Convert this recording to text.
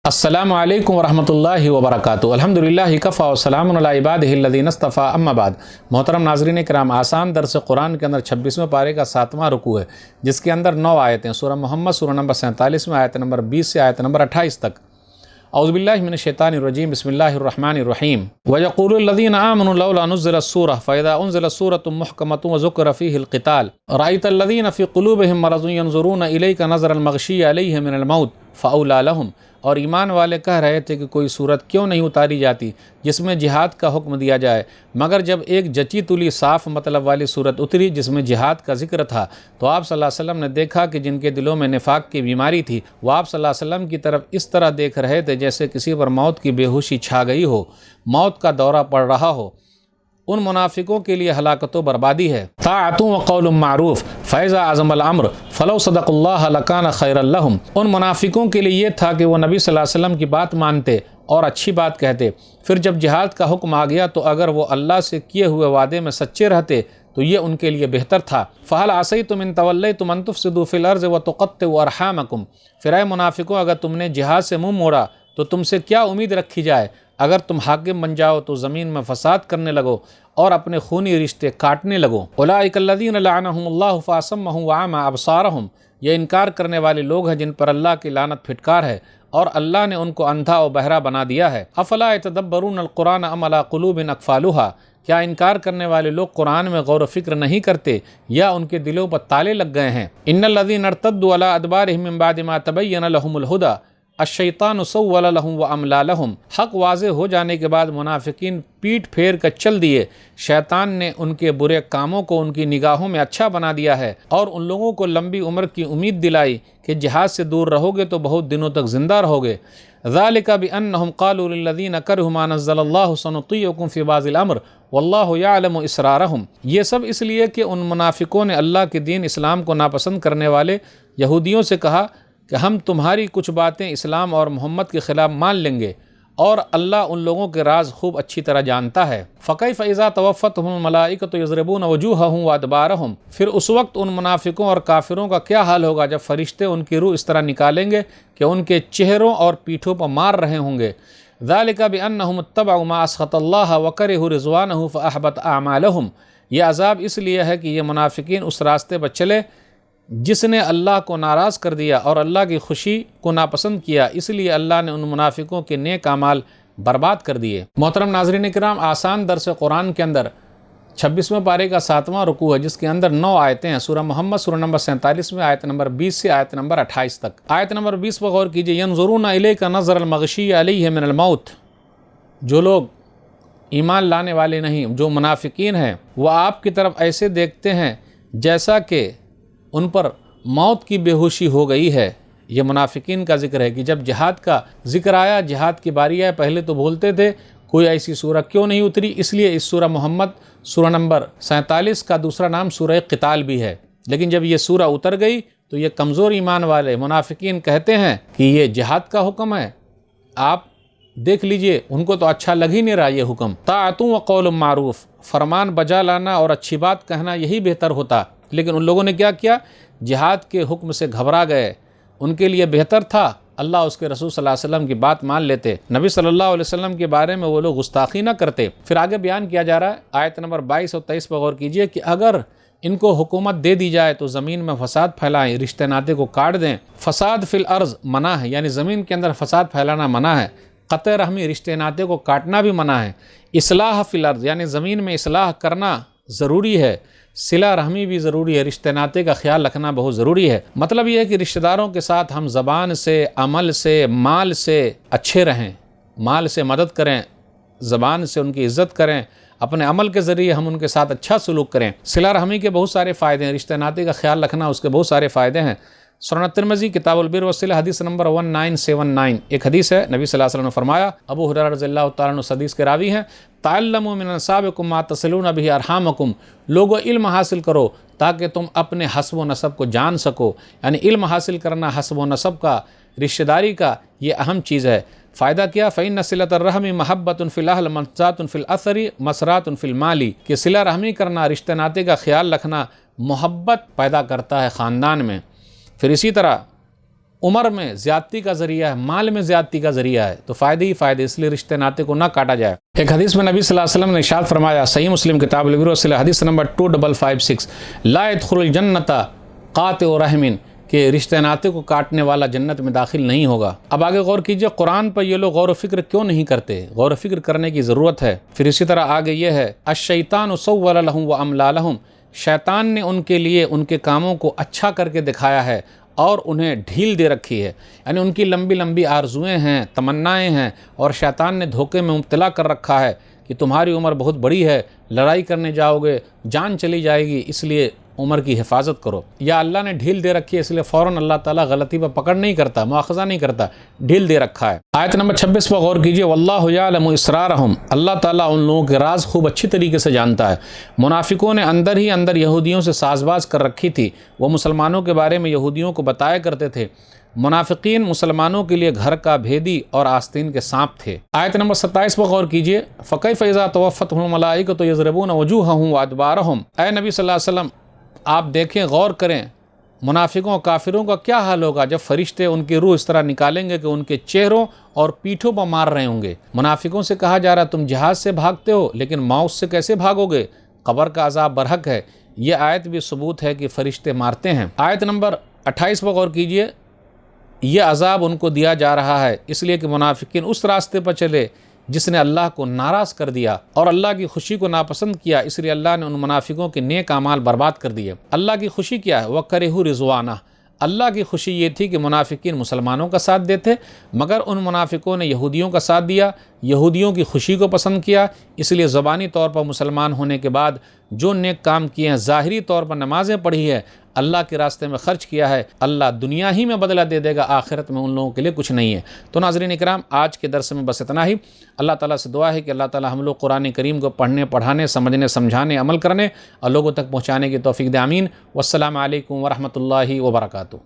السلام علیکم ورحمۃ اللہ وبرکاتہ۔ الحمدللہ کفا وسلام علی عبادہ الذین اصطفیٰ، اما بعد۔ محترم ناظرین کرام، آسان درس قرآن کے اندر 26ویں پارے کا 7واں رکوع ہے، جس کے اندر 9 آیتیں، سورہ محمد سورہ نمبر 47 میں آیت نمبر 20 سے آیت نمبر 28 تک۔ اعوذ باللہ من الشیطان الرجیم، بسم اللہ الرحمن الرحیم۔ وَيَقُولُ الَّذِينَ آمَنُوا لَوْلَا نُزِّلَتْ سُورَةٌ فَإِذَا أُنزِلَتْ سُورَةٌ مُحْكَمَةٌ وَذُكِرَ فِيهِ الْقِتَالُ رَأَيْتَ الَّذِينَ فِي قُلُوبِهِم مَّرَضٌ يَنظُرُونَ إِلَيْكَ نَظْرَ الْمَغْشِيِّ عَلَيْهِ مِنَ الْمَوْتِ فَأَوْلَىٰ لَهُمْ۔ اور ایمان والے کہہ رہے تھے کہ کوئی صورت کیوں نہیں اتاری جاتی جس میں جہاد کا حکم دیا جائے، مگر جب ایک جچی تلی صاف مطلب والی صورت اتری جس میں جہاد کا ذکر تھا تو آپ صلی اللہ علیہ وسلم نے دیکھا کہ جن کے دلوں میں نفاق کی بیماری تھی وہ آپ صلی اللہ علیہ وسلم کی طرف اس طرح دیکھ رہے تھے جیسے کسی پر موت کی بے ہوشی چھا گئی ہو، موت کا دورہ پڑ رہا ہو۔ ان منافقوں کے لیے ہلاکت و بربادی ہے۔ طاعۃ و قول معروف فاذا عزم الامر فلو صدق اللہ لکان خیرا لہم۔ ان منافقوں کے لیے یہ تھا کہ وہ نبی صلی اللہ علیہ وسلم کی بات مانتے اور اچھی بات کہتے، پھر جب جہاد کا حکم آ گیا تو اگر وہ اللہ سے کیے ہوئے وعدے میں سچے رہتے تو یہ ان کے لیے بہتر تھا۔ فہل عصیتم ان تولیتم ان تفسدوا فی الارض وتقطعوا ارحامکم۔ پھر اے منافقوں، اگر تم نے جہاد سے منہ موڑا تو تم سے کیا امید رکھی جائے؟ اگر تم حاکم بن جاؤ تو زمین میں فساد کرنے لگو اور اپنے خونی رشتے کاٹنے لگو۔ اولئک الذین لعنہم اللہ فاصمہم واعمی ابصارہم۔ یہ انکار کرنے والے لوگ ہیں جن پر اللہ کی لعنت پھٹکار ہے اور اللہ نے ان کو اندھا و بہرا بنا دیا ہے۔ افلا یتدبرون القرآن ام علی قلوب اقفالها۔ کیا انکار کرنے والے لوگ قرآن میں غور و فکر نہیں کرتے یا ان کے دلوں پر تالے لگ گئے ہیں؟ ان الذین ارتدوا علی ادبارہم من بعد ما تبین لهم الہدی الشیطان سول لہم واملا لہم۔ حق واضح ہو جانے کے بعد منافقین پیٹ پھیر کر چل دیے، شیطان نے ان کے برے کاموں کو ان کی نگاہوں میں اچھا بنا دیا ہے اور ان لوگوں کو لمبی عمر کی امید دلائی کہ جہاد سے دور رہو گے تو بہت دنوں تک زندہ رہو گے۔ ذالک بانہم قالوا للذین کرہوا ما نزل اللہ سنطیعکم فی بعض الامر واللہ یعلم اسرارہم۔ یہ سب اس لیے کہ ان منافقوں نے اللہ کے دین اسلام کو ناپسند کرنے والے یہودیوں سے کہا کہ ہم تمہاری کچھ باتیں اسلام اور محمد کے خلاف مان لیں گے، اور اللہ ان لوگوں کے راز خوب اچھی طرح جانتا ہے۔ فَكَيْفَ إِذَا تَوَفَّتْهُمُ الْمَلَائِكَةُ يَضْرِبُونَ وُجُوهَهُمْ وَأَدْبَارَهُمْ۔ پھر اس وقت ان منافقوں اور کافروں کا کیا حال ہوگا جب فرشتے ان کی روح اس طرح نکالیں گے کہ ان کے چہروں اور پیٹھوں پر مار رہے ہوں گے۔ ذَلِكَ بِأَنَّهُمُ اتَّبَعُوا مَا أَسْخَطَ اللَّهَ وَكَرِهُوا رِضْوَانَهُ فَأَحْبَطَ أَعْمَالَهُمْ۔ یہ عذاب اس لیے ہے کہ یہ منافقین اس راستے پر چلے جس نے اللہ کو ناراض کر دیا اور اللہ کی خوشی کو ناپسند کیا، اس لیے اللہ نے ان منافقوں کے نیک اعمال برباد کر دیے۔ محترم ناظرین کرام، آسان درس قرآن کے اندر 26ویں پارے کا 7واں رکوع ہے، جس کے اندر 9 آیتیں ہیں، سورہ محمد سورہ نمبر 47 میں آیت نمبر 20 سے آیت نمبر 28 تک۔ آیت نمبر 20 پر غور کیجئے، ینظرون الیک نظر المغشی علیہ من الموت۔ جو لوگ ایمان لانے والے نہیں، جو منافقین ہیں، وہ آپ کی طرف ایسے دیکھتے ہیں جیسا کہ ان پر موت کی بے ہوشی ہو گئی ہے۔ یہ منافقین کا ذکر ہے کہ جب جہاد کا ذکر آیا، جہاد کی باری آئے، پہلے تو بولتے تھے کوئی ایسی سورہ کیوں نہیں اتری، اس لیے اس سورہ محمد سورہ نمبر 47 کا دوسرا نام سورہ قتال بھی ہے۔ لیکن جب یہ سورہ اتر گئی تو یہ کمزور ایمان والے منافقین کہتے ہیں کہ یہ جہاد کا حکم ہے، آپ دیکھ لیجئے، ان کو تو اچھا لگ ہی نہیں رہا یہ حکم۔ طاعۃ و قول معروف، فرمان بجا لانا اور اچھی بات کہنا یہی بہتر ہوتا، لیکن ان لوگوں نے کیا کیا؟ جہاد کے حکم سے گھبرا گئے۔ ان کے لیے بہتر تھا اللہ اس کے رسول صلی اللہ علیہ وسلم کی بات مان لیتے، نبی صلی اللہ علیہ وسلم کے بارے میں وہ لوگ گستاخی نہ کرتے۔ پھر آگے بیان کیا جا رہا ہے، آیت نمبر 22 اور 23 پر غور کیجئے کہ اگر ان کو حکومت دے دی جائے تو زمین میں فساد پھیلائیں، رشتے ناطے کو کاٹ دیں۔ فساد فی الارض منع ہے، یعنی زمین کے اندر فساد پھیلانا منع ہے۔ قطع رحمی، رشتے ناطے کو کاٹنا بھی منع ہے۔ اصلاح فی الارض، یعنی زمین میں اصلاح کرنا ضروری ہے۔ صلہ رحمی بھی ضروری ہے، رشتے ناطے کا خیال رکھنا بہت ضروری ہے۔ مطلب یہ ہے کہ رشتہ داروں کے ساتھ ہم زبان سے، عمل سے، مال سے اچھے رہیں، مال سے مدد کریں، زبان سے ان کی عزت کریں، اپنے عمل کے ذریعے ہم ان کے ساتھ اچھا سلوک کریں۔ صلہ رحمی کے بہت سارے فائدے ہیں، رشتے ناطے کا خیال رکھنا اس کے بہت سارے فائدے ہیں۔ سنن ترمذی کتاب البر والصلہ حدیث نمبر 1979 ایک حدیث ہے، نبی صلی اللہ علیہ وسلم نے فرمایا، ابو ہریرہ رضی اللہ تعالیٰ عنہ اس حدیث کے راوی ہیں، تعلموا من انسابکم ما تصلون به ارحامکم۔ لوگو علم حاصل کرو تاکہ تم اپنے حسب و نسب کو جان سکو، یعنی علم حاصل کرنا حسب و نسب کا، رشتہ داری کا، یہ اہم چیز ہے۔ فائدہ کیا؟ فإن صلۃ الرحم محبۃ فی الاہل منزات فی الاثر مسرات فی المال، کہ صلہ رحمی کرنا، رشتہ ناطے کا خیال رکھنا محبت پیدا کرتا ہے خاندان میں۔ پھر اسی طرح عمر میں زیادتی کا ذریعہ ہے، مال میں زیادتی کا ذریعہ ہے، تو فائدے ہی فائدے، اس لیے رشتے ناطے کو نہ کاٹا جائے۔ ایک حدیث میں نبی صلی اللہ علیہ وسلم نے ارشاد فرمایا، صحیح مسلم کتاب البر والصلہ حدیث نمبر 2556، لا يدخل الجنت قاطع رحم، کہ رشتے ناطے کو کاٹنے والا جنت میں داخل نہیں ہوگا۔ اب آگے غور کیجئے، قرآن پر یہ لوگ غور و فکر کیوں نہیں کرتے؟ غور و فکر کرنے کی ضرورت ہے۔ پھر اسی طرح آگے یہ ہے، الشیطان سول لہم واملا لہم، شیطان نے ان کے لیے ان کے کاموں کو اچھا کر کے دکھایا ہے اور انہیں ڈھیل دے رکھی ہے، یعنی ان کی لمبی لمبی آرزوئیں ہیں، تمنائیں ہیں، اور شیطان نے دھوکے میں مبتلا کر رکھا ہے کہ تمہاری عمر بہت بڑی ہے، لڑائی کرنے جاؤ گے جان چلی جائے گی، اس لیے عمر کی حفاظت کرو۔ یا اللہ نے ڈھیل دے رکھی ہے، اس لیے فوراً اللہ تعالیٰ غلطی پر پکڑ نہیں کرتا، مواخذہ نہیں کرتا، ڈھیل دے رکھا ہے۔ آیت نمبر 26 پر غور کیجئے، واللہ یعلم اسرارہم، اللہ تعالیٰ ان لوگوں کے راز خوب اچھی طریقے سے جانتا ہے۔ منافقوں نے اندر ہی اندر یہودیوں سے ساز باز کر رکھی تھی، وہ مسلمانوں کے بارے میں یہودیوں کو بتایا کرتے تھے۔ منافقین مسلمانوں کے لیے گھر کا بھیدی اور آستین کے سانپ تھے۔ آیت نمبر 27 پر غور کیجئے، فَكَيْفَ إِذَا تَوَفَّتْهُمُ الْمَلَائِكَةُ يَضْرِبُونَ وُجُوهَهُمْ وَأَدْبَارَهُمْ، اے نبی صلی اللہ علیہ وسلم آپ دیکھیں، غور کریں، منافقوں اور کافروں کا کیا حال ہوگا جب فرشتے ان کی روح اس طرح نکالیں گے کہ ان کے چہروں اور پیٹھوں پر مار رہے ہوں گے۔ منافقوں سے کہا جا رہا تم جہاد سے بھاگتے ہو، لیکن موت سے کیسے بھاگو گے؟ قبر کا عذاب برحق ہے۔ یہ آیت بھی ثبوت ہے کہ فرشتے مارتے ہیں۔ آیت نمبر 28 پر غور کیجئے، یہ عذاب ان کو دیا جا رہا ہے اس لیے کہ منافقین اس راستے پر چلے جس نے اللہ کو ناراض کر دیا اور اللہ کی خوشی کو ناپسند کیا، اس لیے اللہ نے ان منافقوں کے نیک اعمال برباد کر دیے۔ اللہ کی خوشی کیا ہے؟ وَكَرِهُ رِضْوَانَهُ، اللہ کی خوشی یہ تھی کہ منافقین مسلمانوں کا ساتھ دیتے، مگر ان منافقوں نے یہودیوں کا ساتھ دیا، یہودیوں کی خوشی کو پسند کیا، اس لیے زبانی طور پر مسلمان ہونے کے بعد جو نیک کام کیے ہیں، ظاہری طور پر نمازیں پڑھی ہے، اللہ کے راستے میں خرچ کیا ہے، اللہ دنیا ہی میں بدلہ دے دے گا، آخرت میں ان لوگوں کے لیے کچھ نہیں ہے۔ تو ناظرین اکرام، آج کے درس میں بس اتنا ہی۔ اللہ تعالیٰ سے دعا ہے کہ اللہ تعالیٰ ہم لوگ قرآن کریم کو پڑھنے، پڑھانے، سمجھنے، سمجھانے، عمل کرنے اور لوگوں تک پہنچانے کی توفیق دے، آمین۔ والسلام علیکم ورحمۃ اللہ وبرکاتہ۔